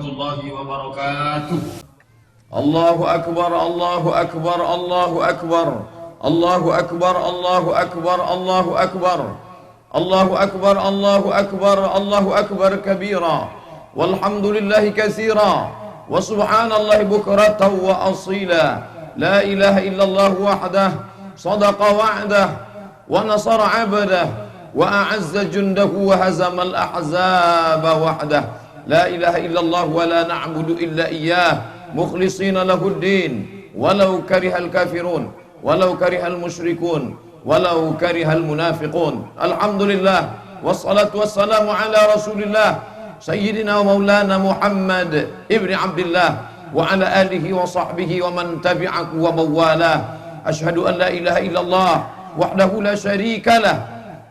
warahmatullahi wabarakatuh. Allahu akbar, Allahu akbar, Allahu akbar, Allahu akbar, Allahu akbar, Allahu akbar, Allahu akbar, Allahu akbar, Allahu akbar kabira, walhamdulillahi katsira, wa subhanallahi bukratan wa asila. La ilaha illallah wahdah, sadaqa wa'dah, wa nasara 'abdah, wa a'azza jundahu wa hazamal ahzaba wahdah. La ilaha illallah wa la na'budu illa iyyah mukhlisina lahuddin walau karihal kafirun walau karihal musyrikun walau karihal munafiqun. Alhamdulillah wassalatu wassalamu ala rasulillah sayyidina wa maulana Muhammad ibni Abdillah wa ala alihi wa sahbihi wa man tabi'ahu wa mawalah. Ashhadu an la ilaha illallah wahdahu la syarika lah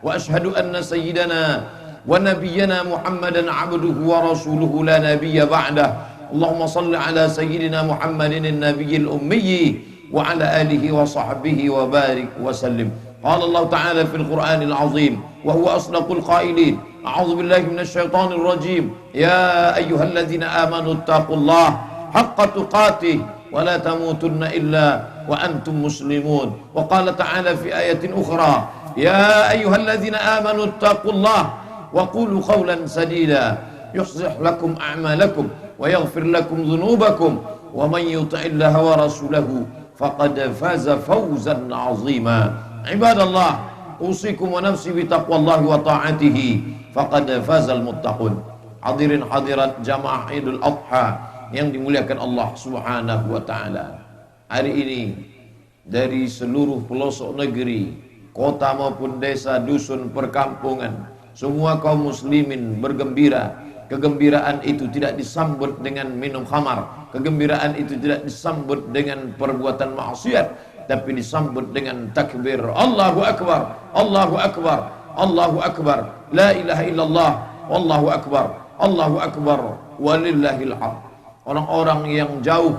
wa ashhadu anna sayyidana wa nabiyyana Muhammadan abduhu wa rasuluhu la nabiyya ba'dah. Allahumma salli ala sayyidina Muhammadin an-nabiyil ummi wa ala alihi wa sahbihi wa barik wa sallim. Qala Allah ta'ala fil Qur'anil azim wa huwa asdaqul qailin. A'udzu billahi minasy syaithanir rajim. Ya ayyuhalladzina amanu taqullaha haqqa tuqatih wa la tamutunna illa wa antum muslimun. Wa qala ta'ala fi ayatin ukhra, ya ayyuhalladzina amanu taqullaha wa qulu qawlan sadida yuslih lakum a'malakum wa yaghfir lakum dhunubakum wa man yuti'illaha wa rasulahu faqad faza fawzan 'azima. Ibadallah, usikum wa nafsi bi taqwallahi wa ta'atihi faqad fazal muttaqun. Hadirin hadirat jamaah Idul Adha yang dimuliakan Allah Subhanahu wa taala. Hari ini dari seluruh pelosok negeri, kota maupun desa, dusun, perkampungan, semua kaum muslimin bergembira. Kegembiraan itu tidak disambut dengan minum khamar, kegembiraan itu tidak disambut dengan perbuatan maksiat, tapi disambut dengan takbir. Allahu akbar, Allahu akbar, Allahu akbar, la ilaha illallah, wallahu akbar, Allahu akbar, walillahil hamd. Orang-orang yang jauh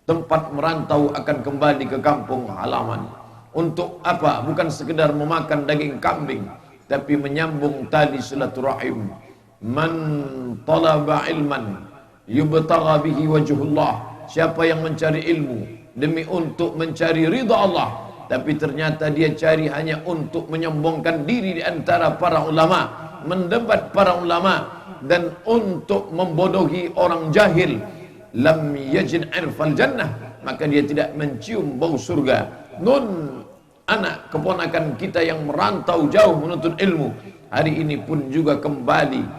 tempat merantau akan kembali ke kampung halaman. Untuk apa? Bukan sekedar memakan daging kambing, tapi menyambung tali silaturahim. Man talaba ilman yubtagha bihi wajhullah. Siapa yang mencari ilmu demi untuk mencari ridha Allah, tapi ternyata dia cari hanya untuk menyombongkan diri di antara para ulama, mendebat para ulama, dan untuk membodohi orang jahil, lam yajid irfal jannah, maka dia tidak mencium bau surga. Anak keponakan kita yang merantau jauh menuntut ilmu, hari ini pun juga kembali.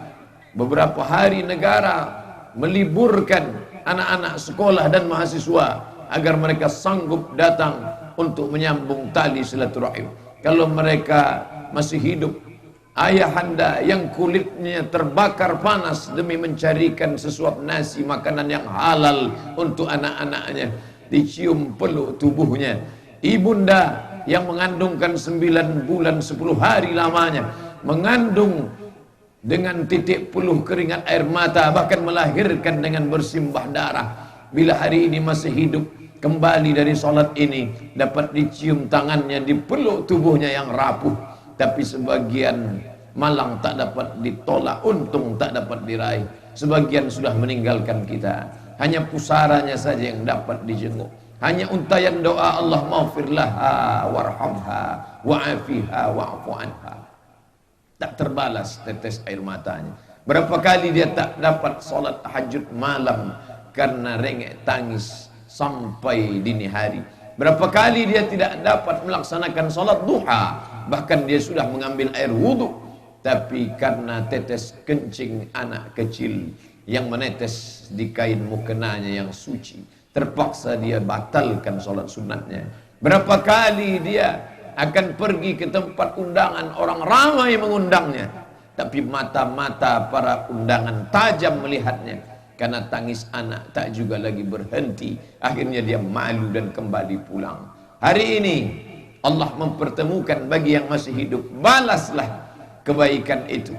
Beberapa hari negara meliburkan anak-anak sekolah dan mahasiswa agar mereka sanggup datang untuk menyambung tali silaturahim. Kalau mereka masih hidup, ayahanda yang kulitnya terbakar panas demi mencarikan sesuap nasi makanan yang halal untuk anak-anaknya, dicium peluk tubuhnya. Ibunda yang mengandungkan 9 bulan 10 hari lamanya, mengandung dengan titik peluh keringat air mata, bahkan melahirkan dengan bersimbah darah. Bila hari ini masih hidup, kembali dari sholat ini, dapat dicium tangannya, dipeluk tubuhnya yang rapuh. Tapi sebagian malang tak dapat ditolak, untung tak dapat diraih. Sebagian sudah meninggalkan kita, hanya pusaranya saja yang dapat dijenguk. Hanya untayan doa, Allah maghfirlaha warhamha wa'afiha wa'fu anha. Tak terbalas tetes air matanya. Berapa kali dia tak dapat sholat tahajud malam karena rengek tangis sampai dini hari. Berapa kali dia tidak dapat melaksanakan sholat duha, bahkan dia sudah mengambil air wudhu, tapi karena tetes kencing anak kecil yang menetes di kain mukenanya yang suci, terpaksa dia batalkan sholat sunatnya. Berapa kali dia akan pergi ke tempat undangan, orang ramai mengundangnya, tapi mata-mata para undangan tajam melihatnya, karena tangis anak tak juga lagi berhenti. Akhirnya dia malu dan kembali pulang. Hari ini Allah mempertemukan bagi yang masih hidup, balaslah kebaikan itu.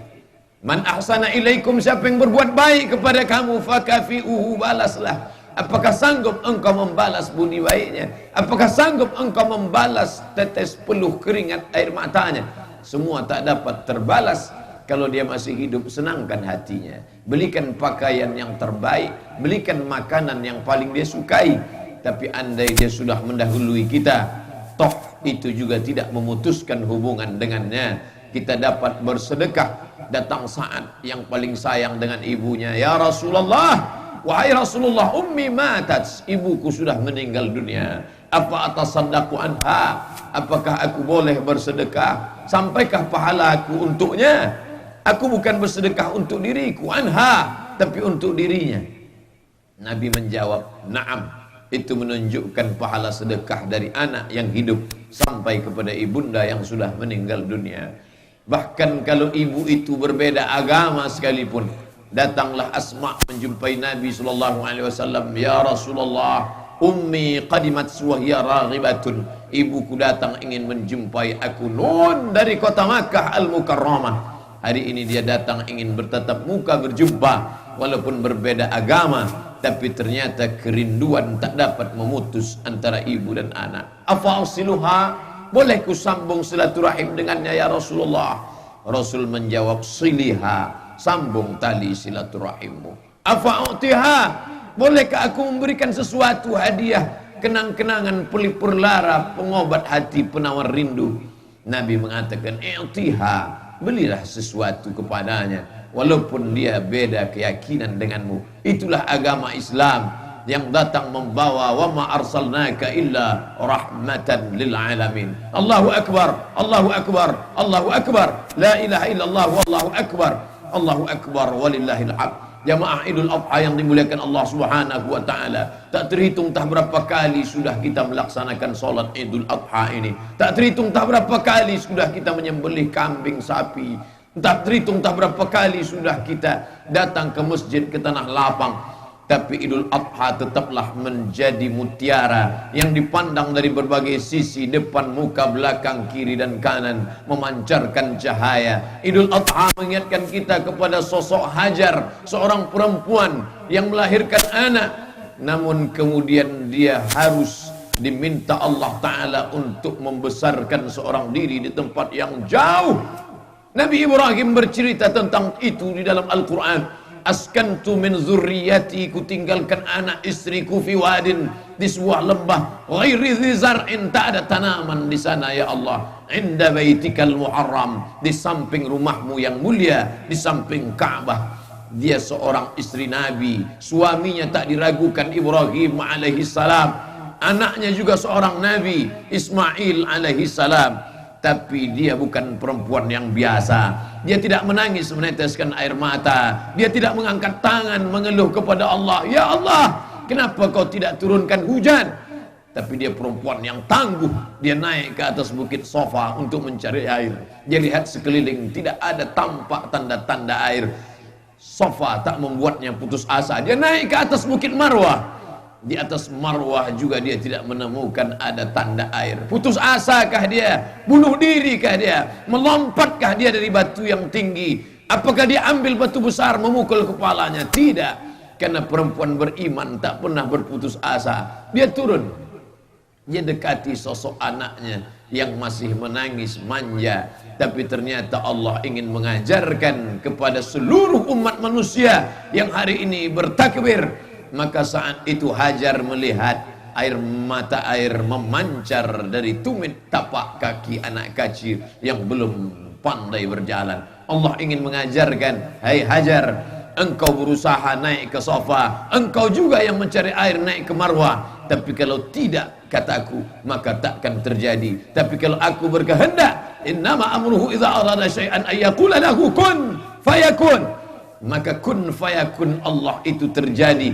Man ahsana ilaikum, siapa yang berbuat baik kepada kamu, fakafi'uhu, balaslah. Apakah sanggup engkau membalas budi baiknya? Apakah sanggup engkau membalas tetes peluh keringat air matanya? Semua tak dapat terbalas, Kalau dia masih hidup, senangkan hatinya, belikan pakaian yang terbaik, belikan makanan yang paling dia sukai. Tapi andai dia sudah mendahului kita, toh itu juga tidak memutuskan hubungan dengannya. Kita dapat bersedekah. Datang saat yang paling sayang dengan ibunya, ya Rasulullah, wahai Rasulullah, ummi matat, ibuku sudah meninggal dunia, apa atasaddaku anha, apakah aku boleh bersedekah, sampaikah pahala aku untuknya? Aku bukan bersedekah untuk diriku, anha, tapi untuk dirinya. Nabi menjawab, na'am. Itu menunjukkan pahala sedekah dari anak yang hidup sampai kepada ibunda yang sudah meninggal dunia. Bahkan kalau ibu itu berbeda agama sekalipun, datanglah Asma menjumpai Nabi SAW. Ya Rasulullah, ummi qadimat wa raghibatun, ibuku datang ingin menjumpai aku, nun dari kota Makkah Al-Mukarramah. Hari ini dia datang ingin bertatap muka, berjumpa, walaupun berbeda agama, tapi ternyata kerinduan tak dapat memutus antara ibu dan anak. Afa'asiluha, boleh ku sambung silaturahim dengannya ya Rasulullah? Rasul menjawab, siliha, sambung tali silaturahimmu. Afa'utiha, bolehkah aku memberikan sesuatu hadiah, kenang-kenangan pelipur lara, pengobat hati, penawar rindu? Nabi mengatakan, i'tiha, belilah sesuatu kepadanya, walaupun dia beda keyakinan denganmu. Itulah agama Islam yang datang membawa wa ma arsalnaka illa rahmatan lil alamin. Allahu akbar, Allahu akbar, Allahu akbar, la ilaha illallah wallahu akbar, Allahu akbar walillahil hamd. Jamaah Idul Adha yang dimuliakan Allah Subhanahu wa taala, tak terhitung tak berapa kali sudah kita melaksanakan salat Idul Adha ini. Tak terhitung tak berapa kali sudah kita menyembelih kambing, sapi. Tak terhitung tak berapa kali sudah kita datang ke masjid, ke tanah lapang. Tapi Idul Adha tetaplah menjadi mutiara yang dipandang dari berbagai sisi, depan, muka, belakang, kiri dan kanan, memancarkan cahaya. Idul Adha mengingatkan kita kepada sosok Hajar, seorang perempuan yang melahirkan anak, namun kemudian dia harus diminta Allah Ta'ala untuk membesarkan seorang diri di tempat yang jauh. Nabi Ibrahim bercerita tentang itu di dalam Al-Quran. Askantu min zurriyati, ku tinggalkan anak istriku fi wadin, di sebuah lembah, ghairi dzi zar'in, tak ada tanaman di sana ya Allah, inda baitikal muharram, di samping rumahmu yang mulia, di samping Ka'bah. Dia seorang istri Nabi, suaminya tak diragukan Ibrahim alaihi salam, anaknya juga seorang Nabi Ismail alaihi salam. Tapi dia bukan perempuan yang biasa. Dia tidak menangis meneteskan air mata. Dia tidak mengangkat tangan mengeluh kepada Allah, ya Allah, kenapa kau tidak turunkan hujan? Tapi dia perempuan yang tangguh. Dia naik ke atas bukit Safa untuk mencari air. Dia lihat sekeliling, tidak ada tampak tanda-tanda air. Safa tak membuatnya putus asa. Dia naik ke atas bukit Marwah. Di atas Marwah juga dia tidak menemukan ada tanda air. Putus asakah dia? Bunuh dirikah dia? Melompatkah dia dari batu yang tinggi? Apakah dia ambil batu besar memukul kepalanya? Tidak. Karena perempuan beriman tak pernah berputus asa. Dia turun, dia dekati sosok anaknya yang masih menangis manja. Tapi ternyata Allah ingin mengajarkan kepada seluruh umat manusia yang hari ini bertakbir. Maka saat itu Hajar melihat air mata air memancar dari tumit tapak kaki anak kecil yang belum pandai berjalan. Allah ingin mengajarkan, hai Hajar, engkau berusaha naik ke Safa, engkau juga yang mencari air naik ke Marwah. Tapi kalau tidak, kataku, maka takkan terjadi. Tapi kalau aku berkehendak, innama amruhu idza arada syai'an ayyaqula lahu kun fayakun. Maka kun fayakun, Allah itu terjadi.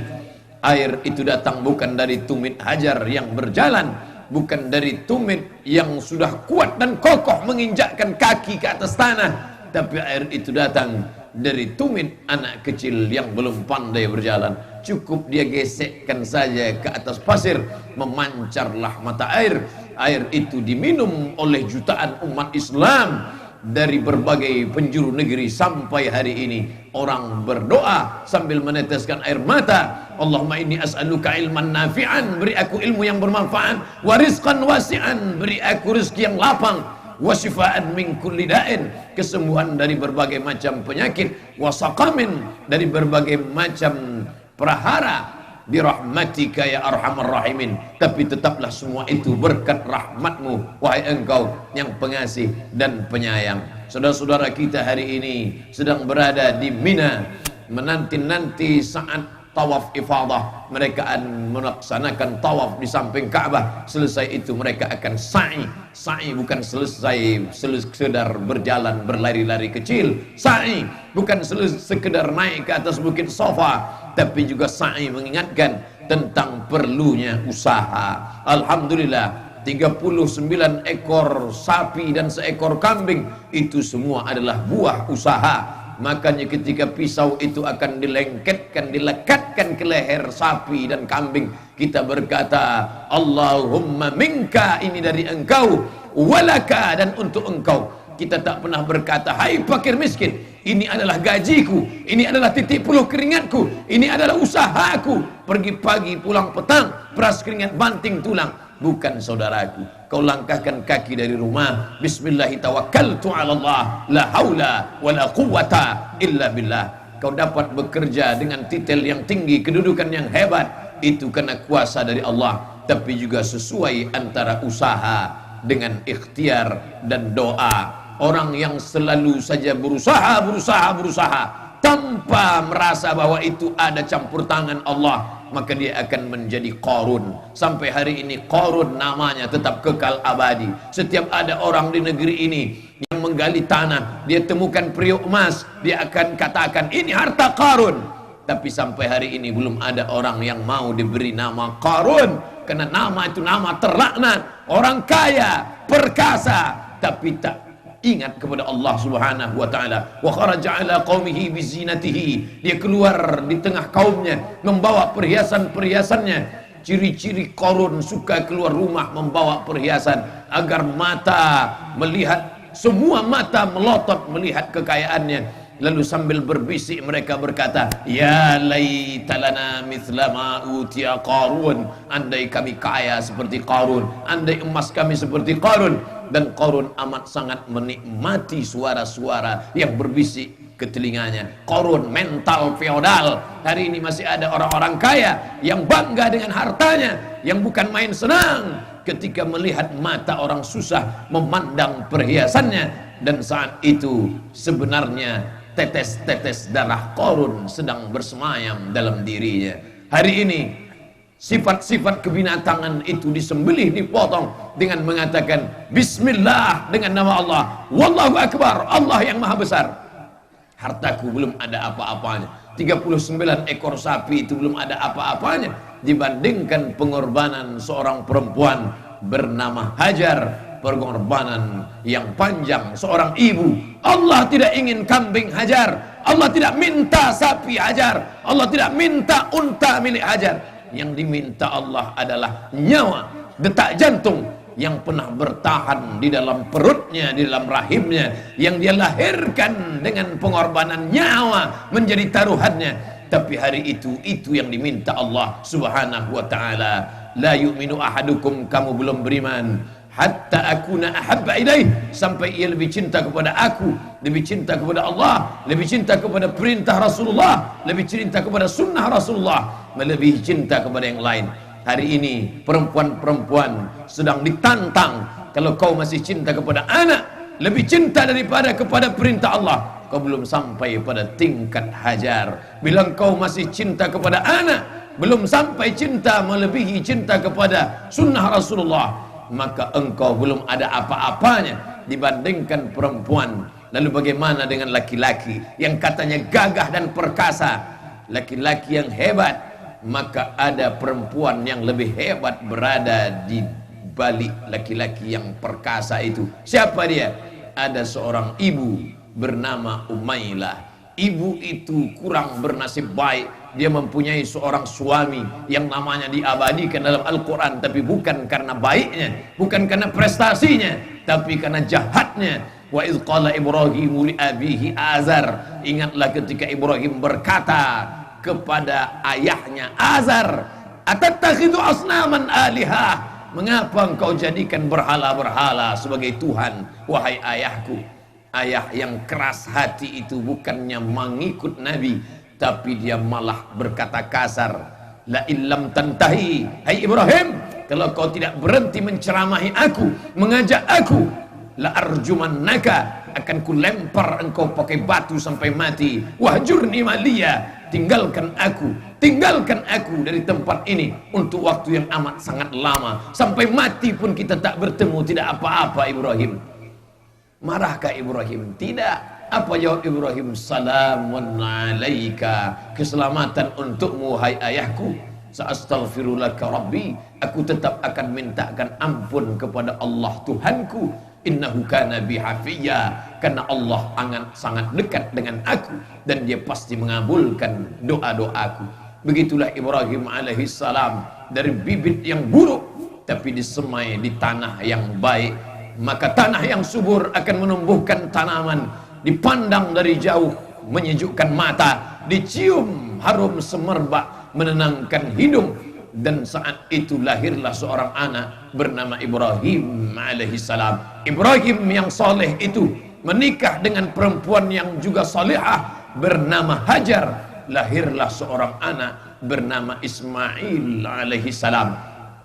Air itu datang bukan dari tumit Hajar yang berjalan, bukan dari tumit yang sudah kuat dan kokoh menginjakkan kaki ke atas tanah, tapi air itu datang dari tumit anak kecil yang belum pandai berjalan. Cukup dia gesekkan saja ke atas pasir, memancarlah mata air. Air itu diminum oleh jutaan umat Islam dari berbagai penjuru negeri. Sampai hari ini orang berdoa sambil meneteskan air mata, Allahumma inni as'aluka ilman nafi'an, beri aku ilmu yang bermanfaat, wa rizqan wasi'an, beri aku rezeki yang lapang. wa syifaan min kulli da'in, kesembuhan dari berbagai macam penyakit, wa saqamin, dari berbagai macam prahara, birahmatika ya arhamar rahimin. Tapi tetaplah semua itu berkat rahmatmu, wahai engkau yang pengasih dan penyayang. Saudara-saudara kita hari ini sedang berada di Mina, menanti-nanti saat tawaf ifadah. Mereka akan melaksanakan tawaf di samping Ka'bah. Selesai itu mereka akan sa'i. Sa'i bukan sekedar berjalan berlari-lari kecil. Sa'i bukan sekedar naik ke atas bukit Safa, tapi juga sa'i mengingatkan tentang perlunya usaha. Alhamdulillah, 39 ekor sapi dan seekor kambing itu semua adalah buah usaha. Makanya ketika pisau itu akan dilengketkan, dilekatkan ke leher sapi dan kambing, kita berkata, Allahumma minka, ini dari engkau, walaka, dan untuk engkau. Kita tak pernah berkata, hai fakir miskin, ini adalah gajiku, ini adalah titik puluh keringatku, ini adalah usahaku, pergi pagi pulang petang, peras keringat banting tulang. Bukan, saudaraku, kau langkahkan kaki dari rumah, bismillahi tawakkaltu ala Allah, la haula wa la quwata illa billah. Kau dapat bekerja dengan titel yang tinggi, kedudukan yang hebat, itu karena kuasa dari Allah. Tapi juga sesuai antara usaha dengan ikhtiar dan doa. Orang yang selalu saja berusaha tanpa merasa bahwa itu ada campur tangan Allah, maka dia akan menjadi Qarun. Sampai hari ini Qarun namanya tetap kekal abadi. Setiap ada orang di negeri ini yang menggali tanah, dia temukan periuk emas, dia akan katakan ini harta Qarun. Tapi sampai hari ini belum ada orang yang mau diberi nama Qarun, karena nama itu nama terlaknat. Orang kaya, perkasa, tapi tak ingat kepada Allah Subhanahu wa taala. Wa kharaja ala qaumihi bizinatihi, dia keluar di tengah kaumnya membawa perhiasan-perhiasannya. Ciri-ciri Qarun suka keluar rumah membawa perhiasan agar mata melihat, semua mata melotot melihat kekayaannya. Lalu sambil berbisik mereka berkata, ya laitalana mithla ma utiya Qarun, andai kami kaya seperti Qarun, andai emas kami seperti Qarun. Dan Qarun amat sangat menikmati suara-suara yang berbisik ke telinganya. Qarun mental feodal. Hari ini masih ada orang-orang kaya yang bangga dengan hartanya, yang bukan main senang ketika melihat mata orang susah memandang perhiasannya. Dan saat itu sebenarnya tetes-tetes darah Qarun sedang bersemayam dalam dirinya. Hari ini sifat-sifat kebinatangan itu disembelih, dipotong dengan mengatakan bismillah, dengan nama Allah, wallahu akbar, Allah yang maha besar. Hartaku belum ada apa-apanya, 39 ekor sapi itu belum ada apa-apanya dibandingkan pengorbanan seorang perempuan bernama Hajar, pengorbanan yang panjang seorang ibu. Allah tidak ingin kambing Hajar, Allah tidak minta sapi Hajar, Allah tidak minta unta milik Hajar. Yang diminta Allah adalah nyawa, detak jantung yang pernah bertahan di dalam perutnya, di dalam rahimnya, yang dia lahirkan dengan pengorbanan nyawa menjadi taruhannya. Tapi hari itu yang diminta Allah Subhanahu wa ta'ala. La yu'minu ahadukum, kamu belum beriman, hatta akuna ahabba ilaih, sampai ia lebih cinta kepada aku, lebih cinta kepada Allah, lebih cinta kepada perintah Rasulullah, lebih cinta kepada sunnah Rasulullah, melebihi cinta kepada yang lain. Hari ini perempuan-perempuan sedang ditantang. Kalau kau masih cinta kepada anak lebih cinta daripada kepada perintah Allah, kau belum sampai pada tingkat Hajar. Bila kau masih cinta kepada anak, belum sampai cinta melebihi cinta kepada sunnah Rasulullah, maka engkau belum ada apa-apanya dibandingkan perempuan. Lalu bagaimana dengan laki-laki yang katanya gagah dan perkasa, laki-laki yang hebat? Maka ada perempuan yang lebih hebat berada di balik laki-laki yang perkasa itu. Siapa dia? Ada seorang ibu bernama Umailah. Ibu itu kurang bernasib baik. Dia mempunyai seorang suami yang namanya diabadikan dalam Al-Quran, tapi bukan karena baiknya, bukan karena prestasinya, tapi karena jahatnya. Wa idh qala Ibrahimu li abihi Azar, ingatlah ketika Ibrahim berkata kepada ayahnya Azar, atattakhidhu asnaman alihah, Mengapa engkau jadikan berhala-berhala sebagai Tuhan, wahai ayahku? Ayah yang keras hati itu bukannya mengikut Nabi, tapi dia malah berkata kasar. La illam tantahi, hai Ibrahim, kalau kau tidak berhenti menceramahi aku, mengajak aku, la arjumannaka, akan ku lempar engkau pakai batu sampai mati. Wahjurni maliya, tinggalkan aku dari tempat ini untuk waktu yang amat sangat lama, sampai mati pun kita tak bertemu, tidak apa-apa Ibrahim. Marahkah Ibrahim? Tidak. Apa jawab Ibrahim? Salamun alaika, keselamatan untukmu hai ayahku. Sa'astaghfirulaka rabbi, aku tetap akan mintakan ampun kepada Allah Tuhanku. Innahu kana bi hafiyya, karena Allah sangat dekat dengan aku dan dia pasti mengabulkan doa-doaku. Begitulah Ibrahim alaihissalam, dari bibit yang buruk tapi disemai di tanah yang baik. Maka tanah yang subur akan menumbuhkan tanaman, dipandang dari jauh menyejukkan mata, dicium harum semerbak menenangkan hidung. Dan saat itu lahirlah seorang anak bernama Ibrahim alaihissalam. Ibrahim yang soleh itu menikah dengan perempuan yang juga solehah bernama Hajar. Lahirlah seorang anak bernama Ismail alaihissalam.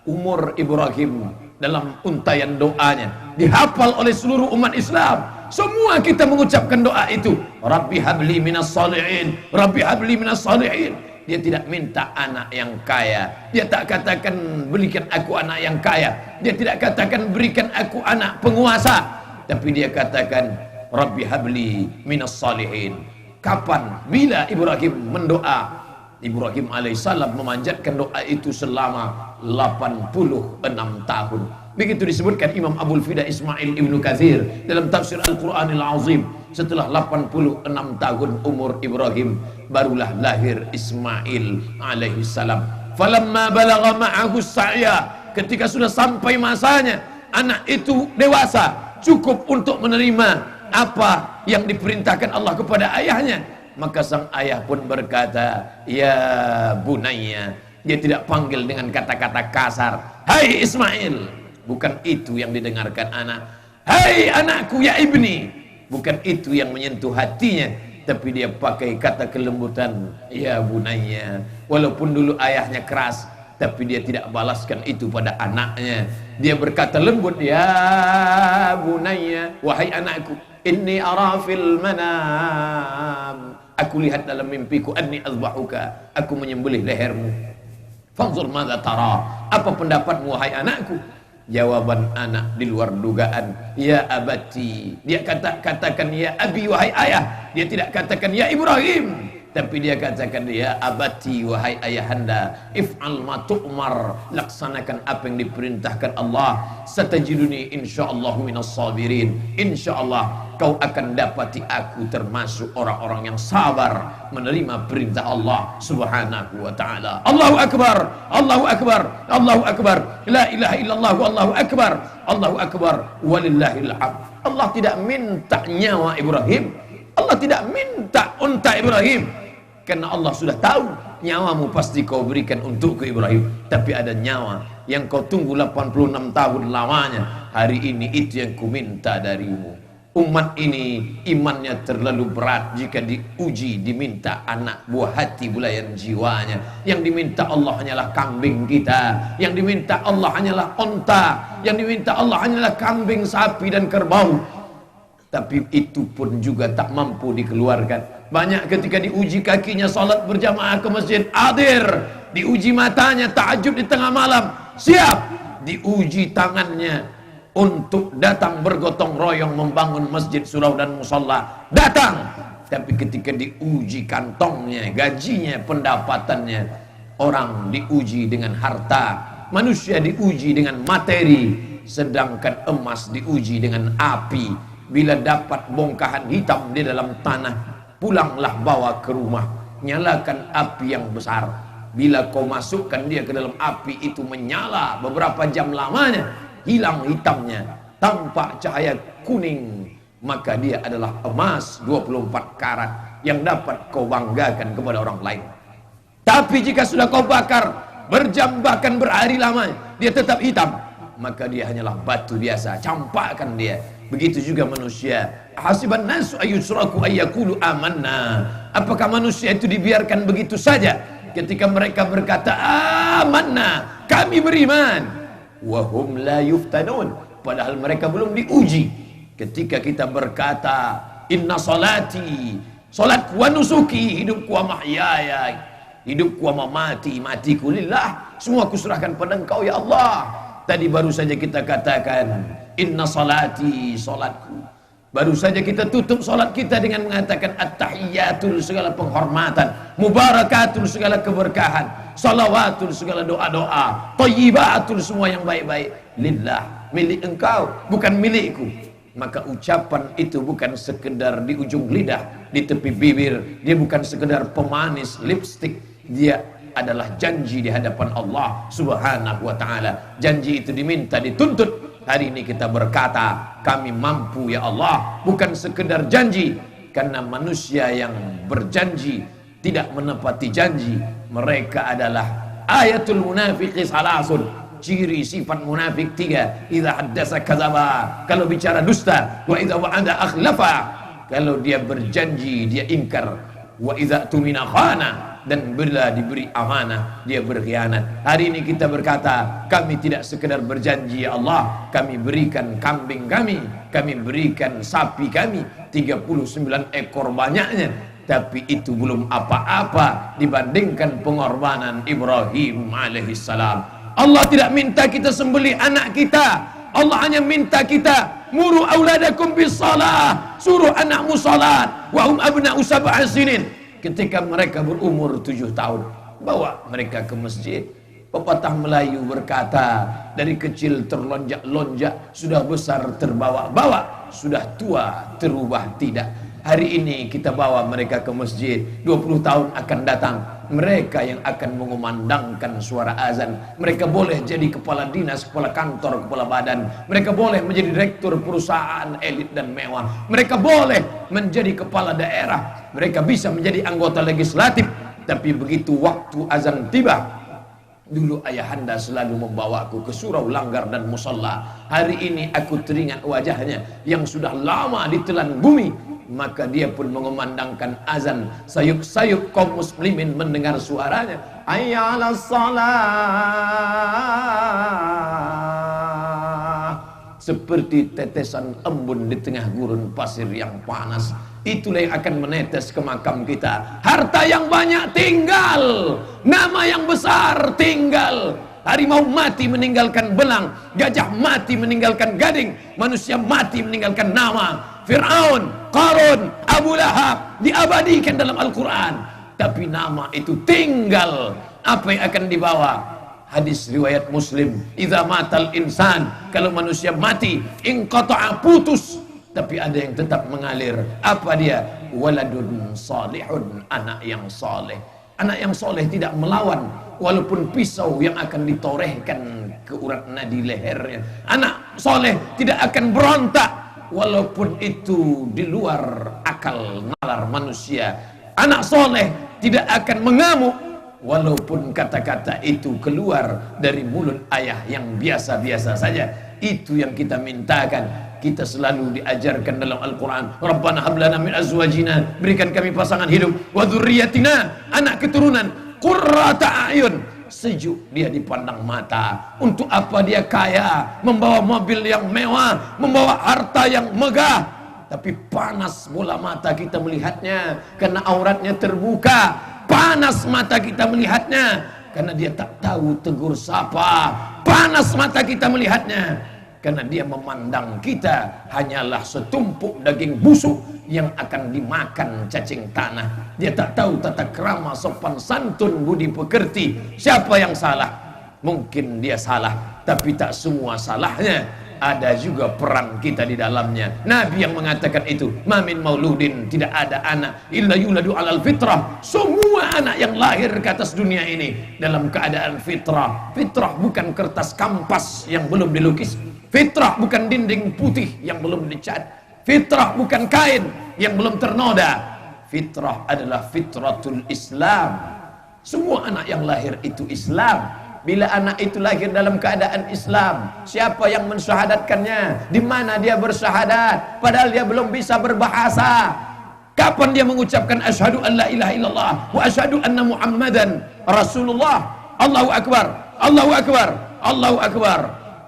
Umur Ibrahim dalam untayan doanya dihafal oleh seluruh umat Islam. Semua kita mengucapkan doa itu, Rabbi habli minas salihin, Rabbi habli minas salihin. Dia tidak minta anak yang kaya, dia tak katakan berikan aku anak yang kaya, dia tidak katakan berikan aku anak penguasa, tapi dia katakan Rabbi habli minas salihin. Kapan? Bila Ibrahim mendoa. Ibrahim alaihissalam memanjatkan doa itu selama 86 tahun. Begitu disebutkan Imam Abul Fida Ismail Ibnu Katsir dalam tafsir Al-Quranil Azim. Setelah 86 tahun umur Ibrahim, barulah lahir Ismail alaihissalam. Falamma balagha ma'ahu sa'ya, ketika sudah sampai masanya anak itu dewasa, cukup untuk menerima apa yang diperintahkan Allah kepada ayahnya, maka sang ayah pun berkata, ya bunayya. Dia tidak panggil dengan kata-kata kasar, hai Ismail, bukan itu yang didengarkan anak. Hai anakku ya ibni, bukan itu yang menyentuh hatinya, tapi dia pakai kata kelembutan, ya bunayya. Walaupun dulu ayahnya keras, tapi dia tidak balaskan itu pada anaknya. Dia berkata lembut, ya bunayya, wahai anakku, inni ara fil manam, aku lihat dalam mimpiku, anni azbahuka, aku menyembelih lehermu. Fanzur madza tara, apa pendapatmu wahai anakku? Jawaban anak di luar dugaan, ya abati. Dia katakan ya abi, wahai ayah. Dia tidak katakan ya Ibrahim, tapi dia katakan ya abati, wahai ayahanda. If'al ma tu'mar, laksanakan apa yang diperintahkan Allah. Satajiduni insyaallah minas sabirin, insyaallah kau akan dapati aku termasuk orang-orang yang sabar menerima perintah Allah subhanahu wa ta'ala. Allahu akbar, Allahu akbar, Allahu akbar, la ilaha illallah, Allahu akbar, Allahu akbar, walillahil hamd. Allah tidak minta nyawa Ibrahim, Allah tidak minta unta Ibrahim, karena Allah sudah tahu nyawamu pasti kau berikan untuk ke Ibrahim. Tapi ada nyawa yang kau tunggu 86 tahun lamanya, hari ini itu yang ku minta darimu. Umat ini imannya terlalu berat jika diuji, diminta anak buah hati bulayan jiwanya. Yang diminta Allah hanyalah kambing kita, yang diminta Allah hanyalah onta, yang diminta Allah hanyalah kambing, sapi dan kerbau. Tapi itu pun juga tak mampu dikeluarkan. Banyak ketika diuji kakinya salat berjamaah ke masjid, hadir. Diuji matanya tahajud di tengah malam, siap. Diuji tangannya untuk datang bergotong royong membangun masjid, surau dan musalla, datang. Tapi ketika diuji kantongnya, gajinya, pendapatannya, orang diuji dengan harta, manusia diuji dengan materi, sedangkan emas diuji dengan api. Bila dapat bongkahan hitam di dalam tanah, pulanglah bawa ke rumah, nyalakan api yang besar. Bila kau masukkan dia ke dalam api itu, menyala beberapa jam lamanya, hilang hitamnya, tampak cahaya kuning, maka dia adalah emas 24 karat yang dapat kau banggakan kepada orang lain. Tapi jika sudah kau bakar berjam bahkan berhari lamanya, dia tetap hitam, maka dia hanyalah batu biasa, campakkan dia. Begitu juga manusia. Hasiban nasu ayyusraku ayyakulu amanna. Apakah manusia itu dibiarkan begitu saja ketika mereka berkata amanna, kami beriman, wahum la yuftanun, padahal mereka belum diuji. Ketika kita berkata inna salati, salatku wa nusuki, hidupku wa mahyaya, hidupku wa mamati, matiku lillah, semua kuserahkan pada Engkau ya Allah. Tadi baru saja kita katakan inna salati, salatku. Baru saja kita tutup salat kita dengan mengatakan at-tahiyyatul, segala penghormatan, mubarakatul, segala keberkahan, salawatul, segala doa-doa, thayyibatul, semua yang baik-baik, lillah, milik Engkau, bukan milikku. Maka ucapan itu bukan sekedar di ujung lidah, di tepi bibir, dia bukan sekedar pemanis lipstik, dia adalah janji di hadapan Allah Subhanahu wa ta'ala. Janji itu diminta, dituntut. Hari ini kita berkata kami mampu ya Allah, bukan sekedar janji, karena manusia yang berjanji tidak menepati janji, mereka adalah ayatul munafiqi salasun, ciri sifat munafik 3. Idza haddasa kadzaba, kalau bicara dusta, wa idza wa'ada akhlafa, kalau dia berjanji dia ingkar, wa idza tumina khana, dan bila diberi amanah dia berkhianat. Hari ini kita berkata kami tidak sekedar berjanji ya Allah, kami berikan kambing kami berikan sapi kami 39 ekor banyaknya, tapi itu belum apa-apa dibandingkan pengorbanan Ibrahim alaihissalam. Allah tidak minta kita sembelih anak kita, Allah hanya minta kita muru auladakum bisalah, suruh anakmu salat, wa hum abna'u sab'a sinin. Ketika mereka berumur 7 tahun, bawa mereka ke masjid. Pepatah Melayu berkata, dari kecil terlonjak-lonjak, sudah besar terbawa-bawa, sudah tua terubah tidak. Hari ini kita bawa mereka ke masjid, 20 tahun akan datang, mereka yang akan mengumandangkan suara azan. Mereka boleh jadi kepala dinas, kepala kantor, kepala badan. Mereka boleh menjadi direktur perusahaan elit dan mewah. Mereka boleh menjadi kepala daerah. Mereka bisa menjadi anggota legislatif. Tapi begitu waktu azan tiba, dulu ayahanda selalu membawaku ke surau langgar dan musalla. Hari ini aku teringat wajahnya yang sudah lama ditelan bumi. Maka dia pun mengumandangkan azan. Sayup-sayup kaum muslimin mendengar suaranya, hayya 'alas shalah, seperti tetesan embun di tengah gurun pasir yang panas. Itulah yang akan menetes ke makam kita. Harta yang banyak tinggal, nama yang besar tinggal. Harimau mati meninggalkan belang, gajah mati meninggalkan gading, manusia mati meninggalkan nama. Fir'aun, Qarun, Abu Lahab diabadikan dalam Al-Quran, tapi nama itu tinggal. Apa yang akan dibawa? Hadis riwayat Muslim, idza matal insan, kalau manusia mati, inqata'a, putus, tapi ada yang tetap mengalir. Apa dia? Waladun salihun, anak yang soleh. Anak yang soleh tidak melawan, walaupun pisau yang akan ditorehkan ke urat nadi lehernya. Anak soleh tidak akan berontak, walaupun itu di luar akal nalar manusia. Anak soleh tidak akan mengamuk, walaupun kata-kata itu keluar dari mulut ayah yang biasa-biasa saja. Itu yang kita mintakan. Kita selalu diajarkan dalam Al-Quran, Rabbana hablana min azwajina, berikan kami pasangan hidup, wa dzurriyyatina, anak keturunan, qurrata a'yun, sejuk dia dipandang mata. Untuk apa dia kaya, membawa mobil yang mewah, membawa harta yang megah, tapi panas bola mata kita melihatnya karena auratnya terbuka. Panas mata kita melihatnya karena dia tak tahu tegur sapa. Panas mata kita melihatnya karena dia memandang kita hanyalah setumpuk daging busuk yang akan dimakan cacing tanah. Dia tak tahu tata krama, sopan santun, budi pekerti. Siapa yang salah? Mungkin dia salah, tapi tak semua salahnya. Ada juga peran kita di dalamnya. Nabi yang mengatakan itu, mamin mauludin, tidak ada anak illa yuladu alal fitrah. Semua anak yang lahir ke atas dunia ini dalam keadaan fitrah. Fitrah bukan kertas kampas yang belum dilukis. Fitrah bukan dinding putih yang belum dicat. Fitrah bukan kain yang belum ternoda. Fitrah adalah fitratul Islam. Semua anak yang lahir itu Islam. Bila anak itu lahir dalam keadaan Islam, siapa yang mensyahadatkannya? Di mana dia bersyahadat? Padahal dia belum bisa berbahasa. Kapan dia mengucapkan asyhadu an la ilaha illallah wa asyhadu anna Muhammadan Rasulullah? Allahu akbar, Allahu akbar, Allahu akbar.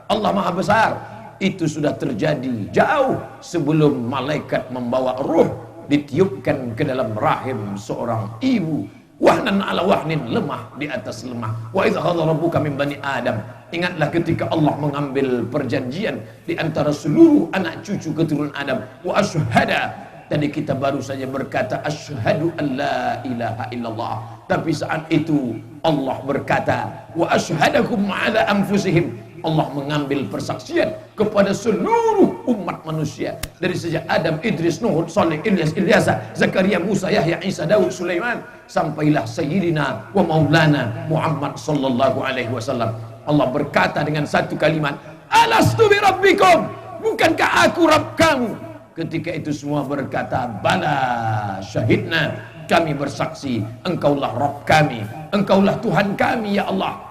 Allah Maha Besar. Itu sudah terjadi jauh sebelum malaikat membawa ruh ditiupkan ke dalam rahim seorang ibu. Wahnan ala wahnin, lemah di atas lemah. Wa idza khadha rabbuka min bani Adam. Ingatlah ketika Allah mengambil perjanjian di antara seluruh anak cucu keturunan Adam. Wa asyhada. Tadi kita baru saja berkata asyhadu an la ilaha illallah. Tapi saat itu Allah berkata wa asyhadakum ala anfusihim. Allah mengambil persaksian kepada seluruh umat manusia dari sejak Adam, Idris, Nuh, Saleh, Ilyas, Ilyasa, Zakaria, Musa, Yahya, Isa, Daud, Sulaiman, sampailah Sayyidina wa Maulana Muhammad sallallahu alaihi wasallam. Allah berkata dengan satu kalimat, alastu bi rabbikum, bukankah aku Rabb kamu? Ketika itu semua berkata, bala syahidna, kami bersaksi engkaulah Rabb kami, engkaulah Tuhan kami ya Allah.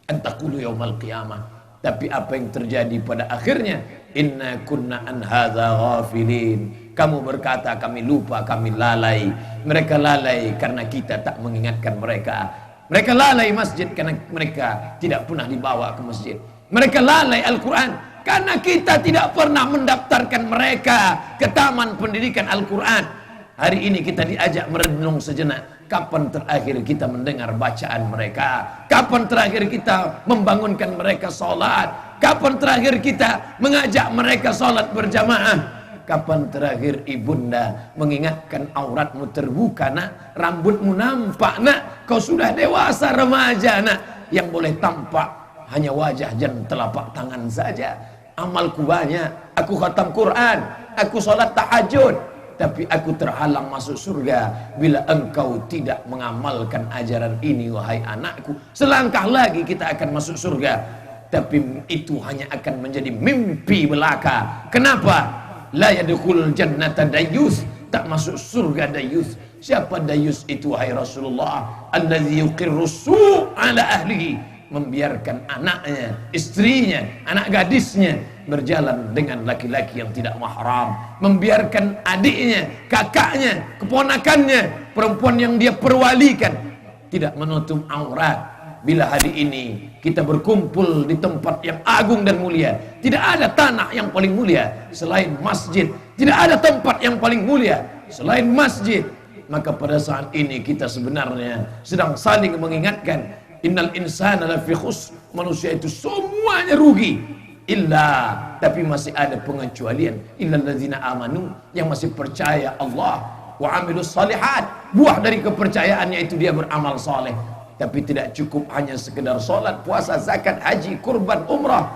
Antakulu yaumal qiyamah. Tapi apa yang terjadi pada akhirnya? Inna kunna an hadza ghafilin. Kamu berkata kami lupa, kami lalai. Mereka lalai karena kita tak mengingatkan mereka. Mereka lalai masjid karena mereka tidak pernah dibawa ke masjid. Mereka lalai Al-Quran karena kita tidak pernah mendaftarkan mereka ke taman pendidikan Al-Quran. Hari ini kita diajak merenung sejenak. Kapan terakhir kita mendengar bacaan mereka? Kapan terakhir kita membangunkan mereka sholat? Kapan terakhir kita mengajak mereka sholat berjamaah? Kapan terakhir ibunda mengingatkan auratmu terbuka nak, rambutmu nampak nak, kau sudah dewasa remaja nak, yang boleh tampak hanya wajah dan telapak tangan saja. Amalku banyak, aku khatam Quran, aku sholat tahajud, tapi aku terhalang masuk surga bila engkau tidak mengamalkan ajaran ini wahai anakku. Selangkah lagi kita akan masuk surga, tapi itu hanya akan menjadi mimpi belaka. Kenapa? La yadkhulul jannata dayyus, tak masuk surga dayyus. Siapa dayyus itu wahai Rasulullah? Allazi yuqirru su' ala ahlihi, membiarkan anaknya, istrinya, anak gadisnya berjalan dengan laki-laki yang tidak mahram, membiarkan adiknya, kakaknya, keponakannya, perempuan yang dia perwalikan tidak menutup aurat. Bila hari ini kita berkumpul di tempat yang agung dan mulia, tidak ada tanah yang paling mulia selain masjid, tidak ada tempat yang paling mulia selain masjid, maka pada saat ini kita sebenarnya sedang saling mengingatkan, innal insana lafi khusr, manusia itu semuanya rugi, illa, tapi masih ada pengecualian, illal ladzina amanu, yang masih percaya Allah, wa amilus salihat, buah dari kepercayaannya itu dia beramal saleh. Tapi tidak cukup hanya sekedar sholat, puasa, zakat, haji, kurban, umrah,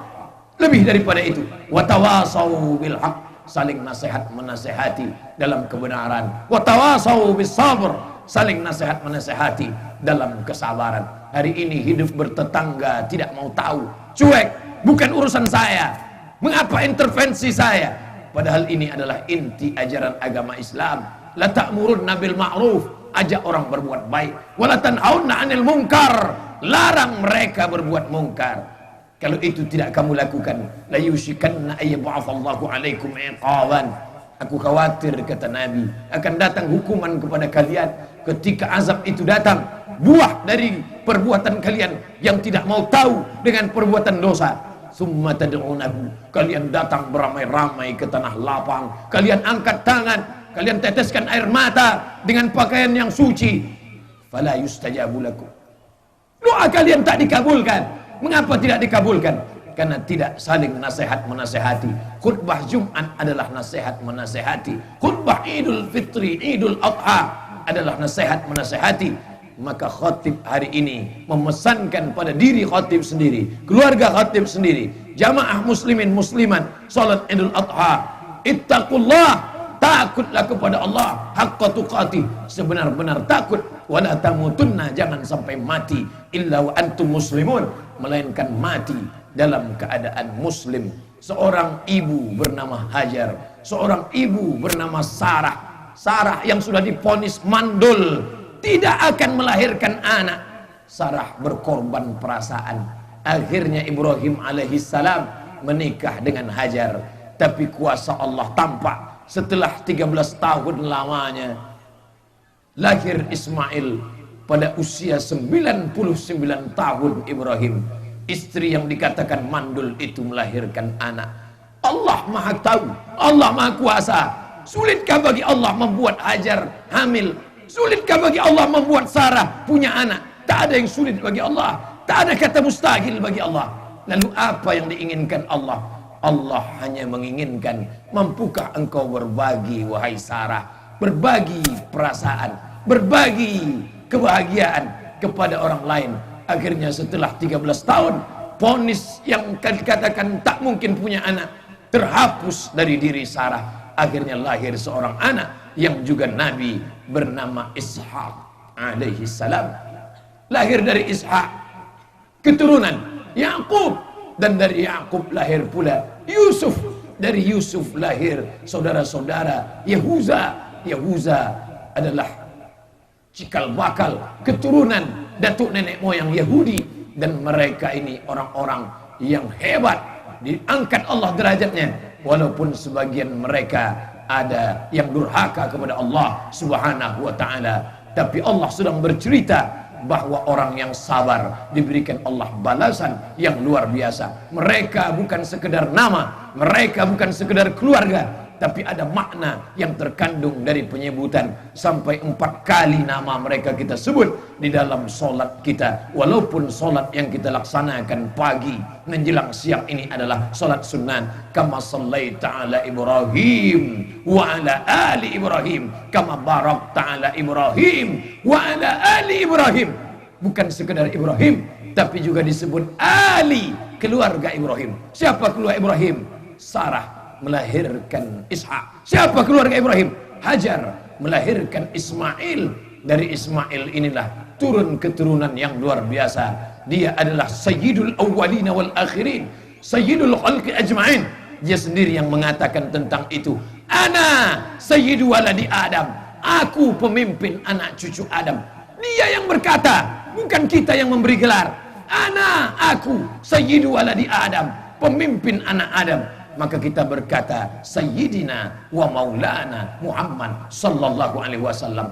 lebih daripada itu. Watawasau bil haq, saling nasihat menasehati dalam kebenaran. Watawasau bis sabr, saling nasihat menasehati dalam kesabaran. Hari ini hidup bertetangga tidak mau tahu, cuek, bukan urusan saya, mengapa intervensi saya? Padahal ini adalah inti ajaran agama Islam. La ta'murunna bil ma'ruf, ajak orang berbuat baik, wala tanhauna 'anil munkar, larang mereka berbuat mungkar. Kalau itu tidak kamu lakukan, la yushikanna ayyab'atsallahu 'alaikum iqaban, aku khawatir kata Nabi akan datang hukuman kepada kalian. Ketika azab itu datang, buah dari perbuatan kalian yang tidak mau tahu dengan perbuatan dosa, summa tad'unahu, kalian datang beramai-ramai ke tanah lapang, kalian angkat tangan, kalian teteskan air mata dengan pakaian yang suci, fala yustajabu lakum, doa kalian tak dikabulkan. Mengapa tidak dikabulkan? Karena tidak saling nasihat menasehati. Khutbah Jumat adalah nasihat menasehati, khutbah Idul Fitri, Idul Adha adalah nasihat menasehati. Maka khatib hari ini memesankan pada diri khatib sendiri, keluarga khatib sendiri, jamaah muslimin muslimat, salat Idul Adha, ittaqullah, takutlah kepada Allah haqqa tuqatih, sebenar-benar takut, wala tamutunna, jangan sampai mati illa wa antum muslimun, melainkan mati dalam keadaan muslim. Seorang ibu bernama Hajar, seorang ibu bernama Sarah yang sudah divonis mandul, tidak akan melahirkan anak. Sarah berkorban perasaan. Akhirnya Ibrahim alaihissalam menikah dengan Hajar. Tapi kuasa Allah tampak. Setelah 13 tahun lamanya lahir Ismail pada usia 99 tahun. Ibrahim, istri yang dikatakan mandul itu, melahirkan anak. Allah maha tahu, Allah maha kuasa. Sulitkah bagi Allah membuat Hajar hamil? Sulitkah bagi Allah membuat Sarah punya anak? Tak ada yang sulit bagi Allah. Tak ada kata mustahil bagi Allah. Lalu apa yang diinginkan Allah? Allah hanya menginginkan, mampukah engkau berbagi wahai Sarah, berbagi perasaan, berbagi kebahagiaan kepada orang lain. Akhirnya setelah 13 tahun, vonis yang dikatakan tak mungkin punya anak terhapus dari diri Sarah. Akhirnya lahir seorang anak yang juga Nabi, bernama Ishak alaihi salam. Lahir dari Ishak keturunan Yakub, dan dari Yakub lahir pula Yusuf. Dari Yusuf lahir saudara-saudara Yahuza. Yahuza adalah cikal bakal keturunan datuk nenek moyang Yahudi, dan mereka ini orang-orang yang hebat, diangkat Allah derajatnya, walaupun sebagian mereka ada yang durhaka kepada Allah Subhanahu wa taala. Tapi Allah sedang bercerita bahwa orang yang sabar diberikan Allah balasan yang luar biasa. Mereka bukan sekedar nama, mereka bukan sekedar keluarga, tapi ada makna yang terkandung dari penyebutan. Sampai 4 kali nama mereka kita sebut di dalam solat kita. Walaupun solat yang kita laksanakan pagi menjelang siang ini adalah solat sunnah. Kama sallaita ala Ibrahim wa ala ali Ibrahim kama barakta ala Ibrahim wa ala ali Ibrahim. Bukan sekedar Ibrahim, tapi juga disebut ali, keluarga Ibrahim. Siapa keluarga Ibrahim? Sarah melahirkan Ishak. Siapa keluarga Ibrahim? Hajar melahirkan Ismail. Dari Ismail inilah turun keturunan yang luar biasa. Dia adalah sayyidul awwalina wal akhirin, sayyidul khalqi ajma'in. Dia sendiri yang mengatakan tentang itu, ana sayyidu waladi Adam, aku pemimpin anak cucu Adam. Dia yang berkata, bukan kita yang memberi gelar. Ana, aku sayyidu waladi Adam, pemimpin anak Adam. Maka kita berkata Sayyidina wa Maulana Muhammad sallallahu alaihi wasallam,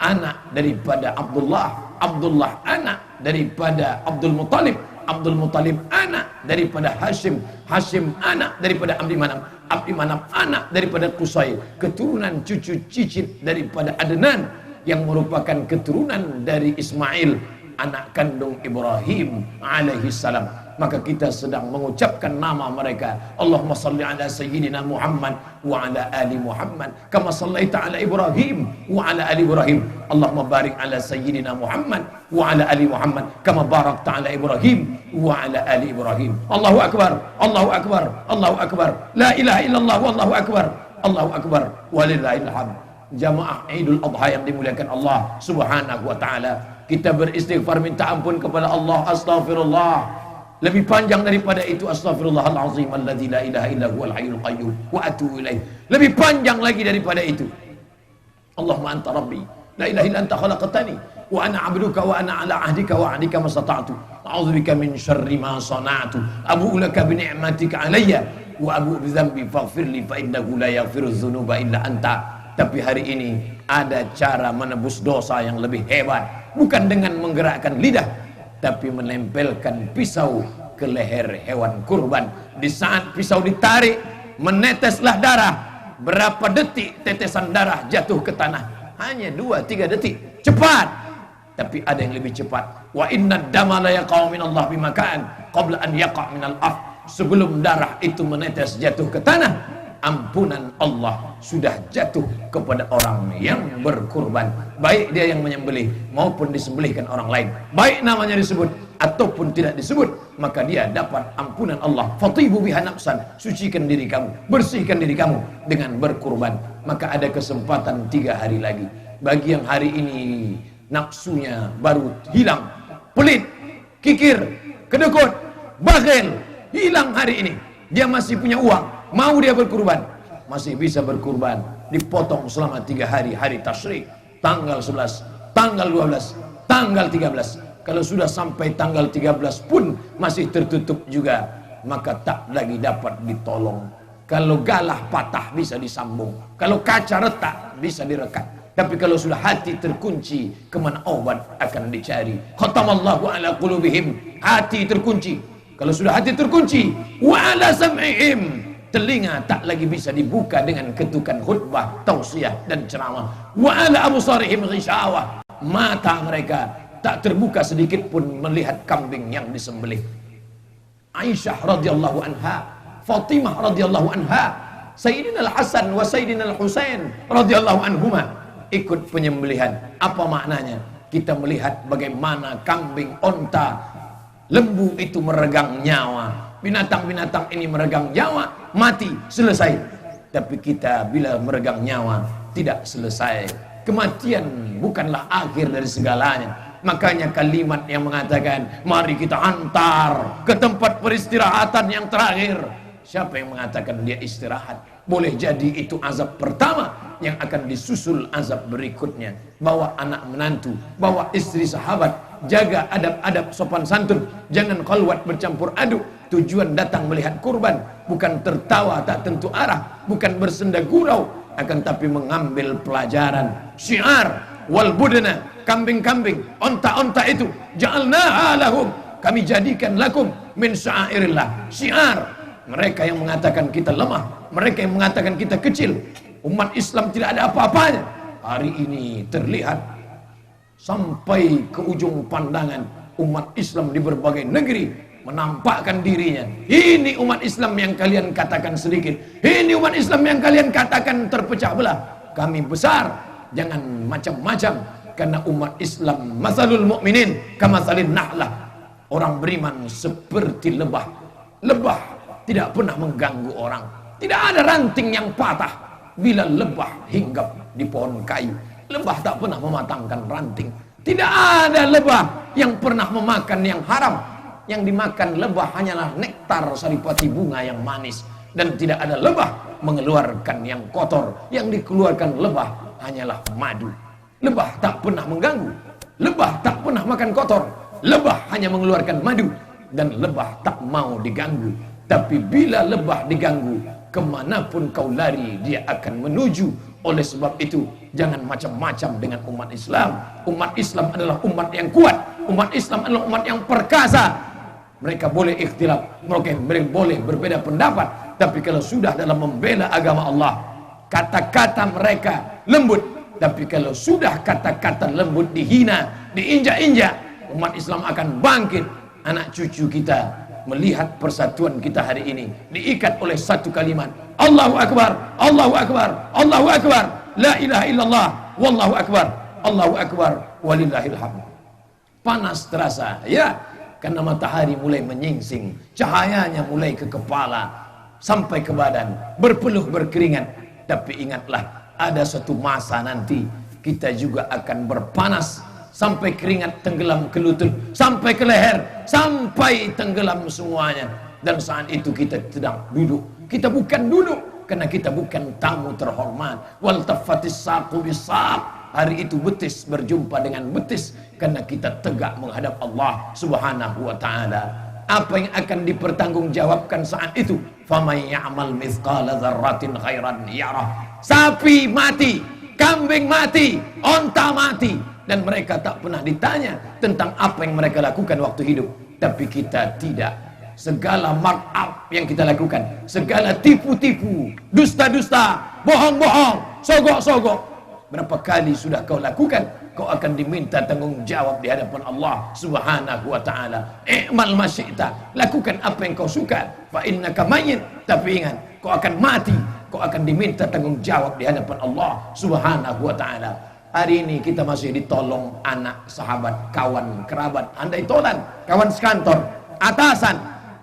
anak daripada Abdullah, Abdullah anak daripada Abdul Muttalib, Abdul Muttalib anak daripada Hashim, Hashim anak daripada Abdi Manaf, Abdi Manaf anak daripada Qusay, keturunan cucu cicit daripada Adnan yang merupakan keturunan dari Ismail, anak kandung Ibrahim alaihi salam. Maka kita sedang mengucapkan nama mereka. Allahumma salli ala sayyidina Muhammad wa ala ali Muhammad kama sallaita ala Ibrahim wa ala ali Ibrahim. Allahumma barik ala sayyidina Muhammad wa ala ali Muhammad kama barakta ala Ibrahim wa ala ali Ibrahim. Allahu akbar, Allahu akbar, Allahu akbar. La ilaha illallah wallahu akbar, Allahu akbar walillahil hamd. Jamaah Idul Adha yang dimuliakan Allah Subhanahu wa taala, kita beristighfar minta ampun kepada Allah. Astaghfirullah. Lebih panjang daripada itu, astaghfirullahalazim alladzi la ilaha illa huwal hayyul qayyum wa atubu ilaih. Lebih panjang lagi daripada itu. Allahumma anta rabbi la ilaha illa anta khalaqtani wa ana 'abduka wa ana 'ala 'ahdika wa 'adika mastata'tu. A'udzubika min syarri ma sana'tu. Abu'u laka bi ni'matika 'alayya wa abu'u bi dzambi faghfirli fa innahu la yaghfiru dzunuba illa anta. Tapi hari ini ada cara menebus dosa yang lebih hebat, bukan dengan menggerakkan lidah, tapi menempelkan pisau ke leher hewan kurban. Di saat pisau ditarik, meneteslah darah. Berapa detik tetesan darah jatuh ke tanah? Hanya 2-3 detik. Cepat. Tapi ada yang lebih cepat. Wa inna dama la yaqa'u minallah bimakan qabla an yaqa' minal ard. Sebelum darah itu menetes jatuh ke tanah, ampunan Allah sudah jatuh kepada orang yang berkurban, baik dia yang menyembelih maupun disembelihkan orang lain, baik namanya disebut ataupun tidak disebut, maka dia dapat ampunan Allah. Fatibu biha nafsan, sucikan diri kamu, bersihkan diri kamu dengan berkurban. Maka ada kesempatan 3 hari lagi bagi yang hari ini nafsunya baru hilang, pelit, kikir, kedekut, bakhil, hilang hari ini, dia masih punya uang, mau dia berkurban, masih bisa berkurban. Dipotong selama 3 hari, hari tasyrik, tanggal 11, tanggal 12, tanggal 13. Kalau sudah sampai tanggal 13 pun masih tertutup juga, maka tak lagi dapat ditolong. Kalau galah patah bisa disambung, kalau kaca retak bisa direkat. Tapi kalau sudah hati terkunci, kemana obat akan dicari? Khatamallahu ala qulubihim, hati terkunci. Kalau sudah hati terkunci, wa ala sam'ihim, telinga tak lagi bisa dibuka dengan ketukan khutbah, tausiah dan ceramah. Wa ala absarihim ghishawah, mata mereka tak terbuka sedikit pun melihat kambing yang disembelih. Aisyah radhiyallahu anha, Fatimah radhiyallahu anha, Sayyidina Al-Hasan wa Sayyidina Al-Husain radhiyallahu anhuma ikut penyembelihan. Apa maknanya? Kita melihat bagaimana kambing, onta, lembu itu meregang nyawa. Binatang-binatang ini meregang nyawa, mati, selesai. Tapi kita bila meregang nyawa tidak selesai. Kematian bukanlah akhir dari segalanya. Makanya kalimat yang mengatakan mari kita antar ke tempat peristirahatan yang terakhir. Siapa yang mengatakan dia istirahat? Boleh jadi itu azab pertama yang akan disusul azab berikutnya. Bawa anak menantu, bawa istri sahabat, jaga adab-adab sopan santun, jangan khalwat bercampur aduk. Tujuan datang melihat kurban bukan tertawa tak tentu arah, bukan bersenda gurau, akan tapi mengambil pelajaran. Syiar wal budana, kambing-kambing, onta-onta itu ja'alnaha lahum, kami jadikan lakum min sya'airillah. Syiar mereka yang mengatakan kita lemah, mereka yang mengatakan kita kecil, umat Islam tidak ada apa-apanya, hari ini terlihat sampai ke ujung pandangan umat Islam di berbagai negeri menampakkan dirinya. Ini umat Islam yang kalian katakan sedikit, ini umat Islam yang kalian katakan terpecah belah. Kami besar, jangan macam-macam. Karena umat Islam masalul mu'minin kamatsalin nahlah, orang beriman seperti lebah. Lebah tidak pernah mengganggu orang, tidak ada ranting yang patah bila lebah hinggap di pohon kayu. Lebah tak pernah mematangkan ranting. Tidak ada lebah yang pernah memakan yang haram. Yang dimakan lebah hanyalah nektar saripati bunga yang manis, dan tidak ada lebah mengeluarkan yang kotor. Yang dikeluarkan lebah hanyalah madu. Lebah tak pernah mengganggu, lebah tak pernah makan kotor, lebah hanya mengeluarkan madu, dan lebah tak mau diganggu. Tapi bila lebah diganggu, kemanapun kau lari dia akan menuju. Oleh sebab itu jangan macam-macam dengan umat Islam. Umat Islam adalah umat yang kuat, umat Islam adalah umat yang perkasa. Mereka boleh ikhtilaf, mereka boleh berbeda pendapat, tapi kalau sudah dalam membela agama Allah, kata-kata mereka lembut. Tapi kalau sudah kata-kata lembut dihina, diinjak-injak, umat Islam akan bangkit. Anak cucu kita melihat persatuan kita hari ini diikat oleh satu kalimat, Allahu Akbar, Allahu Akbar, Allahu Akbar, la ilaha illallah, wallahu akbar, Allahu Akbar, walillahil hamd. Panas terasa, ya, karena matahari mulai menyingsing, cahayanya mulai ke kepala sampai ke badan, berpeluh berkeringat. Tapi ingatlah, ada satu masa nanti kita juga akan berpanas sampai keringat tenggelam ke lutut, sampai ke leher, sampai tenggelam semuanya. Dan saat itu kita sedang duduk. Kita bukan duduk karena kita bukan tamu terhormat. Wal tafatis saqu bisaq, hari itu betis berjumpa dengan betis karena kita tegak menghadap Allah Subhanahu wa taala. Apa yang akan dipertanggungjawabkan saat itu? Faman ya'mal mithqala dzarratin khairan yarah. Sapi mati, kambing mati, onta mati, dan mereka tak pernah ditanya tentang apa yang mereka lakukan waktu hidup. Tapi kita tidak. Segala markup yang kita lakukan, segala tipu-tipu, dusta-dusta, bohong-bohong, sogok-sogok, berapa kali sudah kau lakukan? Kau akan diminta tanggung jawab di hadapan Allah Subhanahu wa taala. I'mal masyi'ta, lakukan apa yang kau suka. Fa innaka mayyit, tapi ingat, kau akan mati. Kau akan diminta tanggung jawab di hadapan Allah Subhanahu wa taala. Hari ini kita masih ditolong anak, sahabat, kawan, kerabat, andai tolan, kawan sekantor, atasan.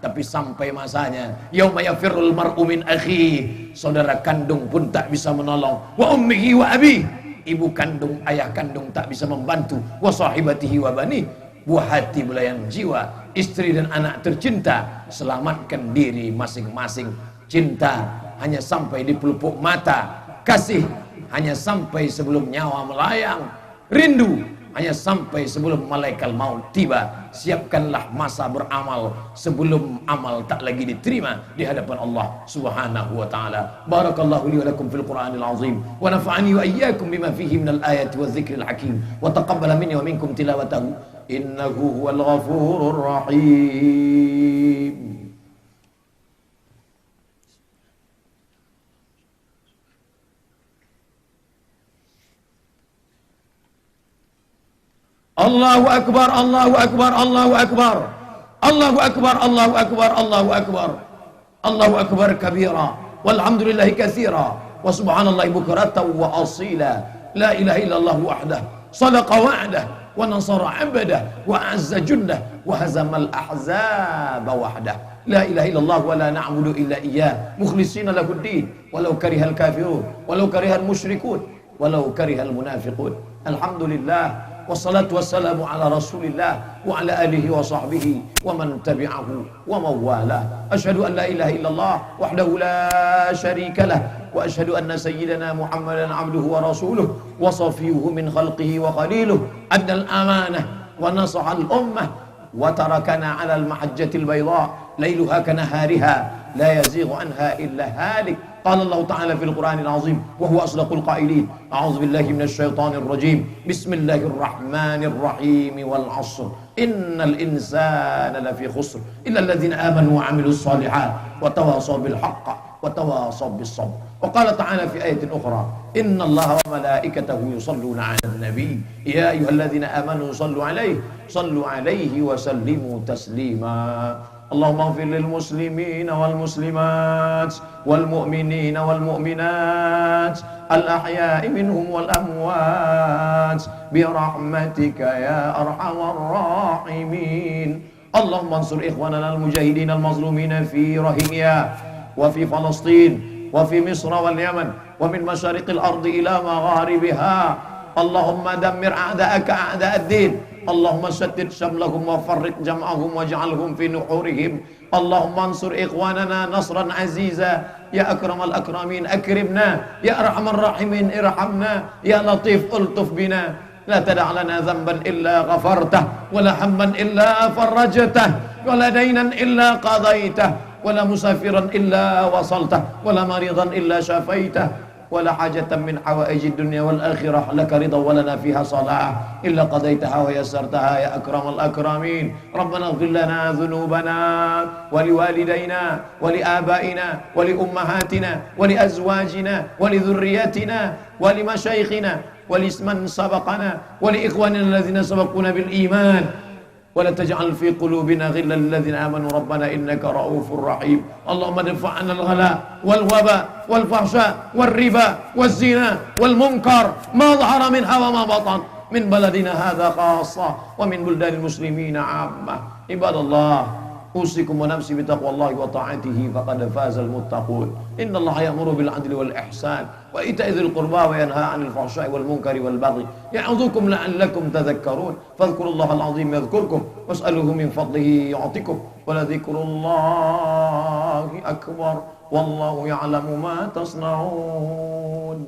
Tapi sampai masanya, yauma yafirrul mar'u min akhihi, saudara kandung pun tak bisa menolong, wa ummihi wa abihi, ibu kandung, ayah kandung tak bisa membantu, wa sahibatihi wa bani, buah hati belayan jiwa, istri dan anak tercinta, selamatkan diri masing-masing. Cinta hanya sampai di pelupuk mata, kasih hanya sampai sebelum nyawa melayang, rindu hanya sampai sebelum malaikat maut tiba. Siapkanlah masa beramal sebelum amal tak lagi diterima di hadapan Allah Subhanahu wa taala. Barakallahu li wa lakum fil Qur'anil azim wa nafa'ani wa iyyakum bima fihi minal ayati wadh-dhikril hakim wa taqabbala minni wa minkum tilawatahu innahu huwal ghafurur rahim. Allahu akbar, Allahu akbar, Allahu akbar. Allahu akbar, Allahu akbar, Allahu akbar. Allahu akbar kabira walhamdulillahi katsira wa subhanallahi bukratan wa asila. La ilaha illallah wahdah sadaqa wa'dah wa nasara 'abdah wa 'azza jundah wa hazamal ahzaba wahdah. La ilaha illallah wa la na'budu illa iyyah mukhlishina lahuddin walau karihal kafirun walau karihal musyrikun walau karihal munafiqun. Alhamdulillah wassalatu wassalamu ala rasulillah wa ala alihi wa sahbihi wa man tabi'ahu wa mawala. Asyhadu an la ilaha illallah wahdahu la syarika lah wa asyhadu anna sayyidana Muhammadan abduhu wa rasuluh wa safiyuhu min khalqihi wa khaliluh addal amanah wa nasahal ummah wa tarakana ala al-mahajjatil bayda lailuha kanahariha la yazighu anha illa halik. Qala Allah Ta'ala fil Qur'anil azim wa huwa asdaqul qailin. A'udzu billahi minasy syaithanir rajim. Bismillahirrahmanirrahim wal 'ashr. Innal insana lafi khusr illa alladhina amanu wa 'amilus shalihat wa tawasaw bil haqq wa tawasaw bis sabr. Wa qala ta'ala fi ayatin ukhra inna Allaha wa malaikatahu yusalluna 'alan nabiy ya ayyuhalladzina amanu sallu 'alaihi wa sallimu taslima. Allahumma ighfir lil muslimina wal muslimat wal mu'minina wal mu'minat al ahya'i minhum wal amwat bi rahmatika ya arhamar rahimin. Allahumma ansur ikhwanana al mujahidin al mazlumina fi Rohingya wa fi Palestin wa fi Misr wal Yaman wa min masyariqil ardi ila magharibiha. Allahumma dammir a'da'aka a'da'ad-din. Allahumma shattid shamlahum wa farriq jam'ahum waj'alhum fi nuhurihim. Allahumma ansur ikhwanana nasran aziza ya akramal akramin akrimna ya arhamar rahimin irhamna ya latif ultuf bina la tada' lana dhanban illa ghafartah wa la hamman illa farajtah wa la daynan illa qadaitah wa la musafiran illa wasaltah wa la maridan illa shafaitah ولا حاجة من حوائج الدنيا والآخرة لك رضا ولنا فيها صلاح إلا قضيتها ويسرتها يا أكرم الأكرمين. ربنا اغفر لنا ذنوبنا ولوالدينا ولآبائنا ولأمهاتنا ولأزواجنا ولذريتنا ولمشايخنا ولمن سبقنا ولإخواننا الذين سبقونا بالإيمان ولا تجعل في قلوبنا غلا للذين آمنوا ربنا إنك رؤوف رحيم. اللهم ادفع عنا الغلاء والوباء والفحشاء والربا والزنا والمنكر ما ظهر منها وما بطن من بلدنا هذا خاصة ومن بلدان المسلمين عامة. عباد الله أوصيكم ونفسي بتقوى الله وطاعته فقد فاز المتقون. إن الله يأمر بالعدل والإحسان وإيتاء ذي القربى وينهى عن الفحشاء والمنكر والبغي يعظكم لعلكم تذكرون. فاذكروا الله العظيم يذكركم واسألوه من فضله يعطكم ولذكر الله أكبر والله يعلم ما تصنعون.